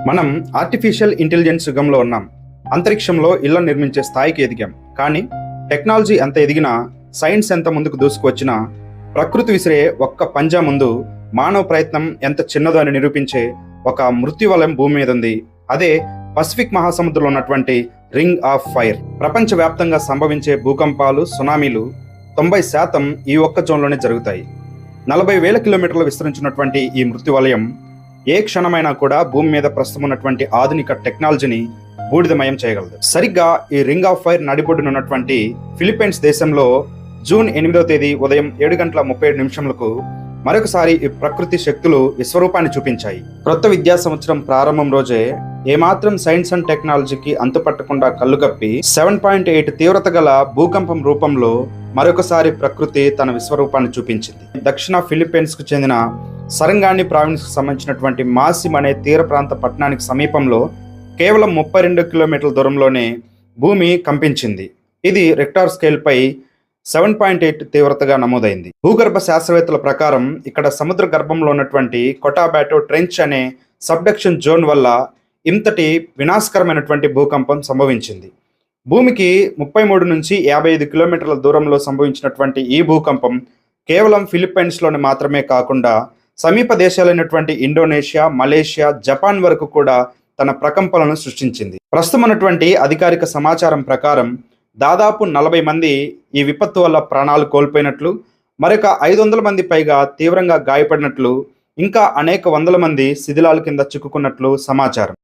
మనం artificial intelligence యుగంలో ఉన్నాం. అంతరిక్షంలో ఇళ్లను నిర్మించే స్థాయికి ఎదిగాం. కానీ టెక్నాలజీ ఎంత ఎదిగినా, సైన్స్ ఎంత ముందుకు దూసుకువచ్చినా, ప్రకృతి విసిరే ఒక్క పంజా ముందు మానవ ప్రయత్నం ఎంత చిన్నదో అని నిరూపించే ఒక మృత్యువలయం భూమి మీద ఉంది. అదే పసిఫిక్ మహాసముద్రంలో ఉన్నటువంటి రింగ్ ఆఫ్ ఫైర్. ప్రపంచవ్యాప్తంగా సంభవించే భూకంపాలు, సునామీలు 90% ఈ ఒక్క జోన్లోనే జరుగుతాయి. 40,000 కిలోమీటర్లు విస్తరించినటువంటి ఈ మృత్యువలయం ఏ క్షణమైనా కూడా భూమి మీద ప్రస్తుతం ఉన్నటువంటి ఆధునిక టెక్నాలజీని బూడిదమయం చేయగలదు. సరిగ్గా ఈ రింగ్ ఆఫ్ ఫైర్ నడిబొడ్డున ఉన్నటువంటి ఫిలిప్పైన్స్ దేశంలో జూన్ 8వ తేదీ ఉదయం 7:37 మరొకసారి ఈ ప్రకృతి శక్తులు విశ్వరూపాన్ని చూపించాయి. కొత్త విద్యా సంవత్సరం ప్రారంభం రోజే ఏమాత్రం సైన్స్ అండ్ టెక్నాలజీకి అంతుపట్టకుండా కళ్ళుగప్పి 7.8 తీవ్రత గల భూకంపం రూపంలో మరొకసారి ప్రకృతి తన విశ్వరూపాన్ని చూపించింది. దక్షిణ ఫిలిప్పైన్స్ కు చెందిన సరంగాని ప్రావిన్స్ కు సంబంధించినటువంటి మాసిమ్ అనే తీర ప్రాంత పట్టణానికి సమీపంలో కేవలం 32 కిలోమీటర్ల దూరంలోనే భూమి కంపించింది. ఇది రిక్టార్ స్కేల్ పై 7.8 తీవ్రతగా నమోదైంది. భూగర్భ శాస్త్రవేత్తల ప్రకారం ఇక్కడ సముద్ర గర్భంలో ఉన్నటువంటి కొటాబాటో ట్రెంచ్ అనే సబ్డక్షన్ జోన్ వల్ల ఇంతటి వినాశకరమైనటువంటి భూకంపం సంభవించింది. భూమికి 33 నుంచి 55 కిలోమీటర్ల దూరంలో సంభవించినటువంటి ఈ భూకంపం కేవలం ఫిలిప్పైన్స్లోని మాత్రమే కాకుండా సమీప దేశాలైనటువంటి ఇండోనేషియా, మలేషియా, జపాన్ వరకు కూడా తన ప్రకంపనలను సృష్టించింది. ప్రస్తుతం ఉన్నటువంటి అధికారిక సమాచారం ప్రకారం దాదాపు 40 మంది ఈ విపత్తు వల్ల ప్రాణాలు కోల్పోయినట్లు, మరొక 500 మంది పైగా తీవ్రంగా గాయపడినట్లు, ఇంకా అనేక వందల మంది శిథిలాల కింద చిక్కుకున్నట్లు సమాచారం.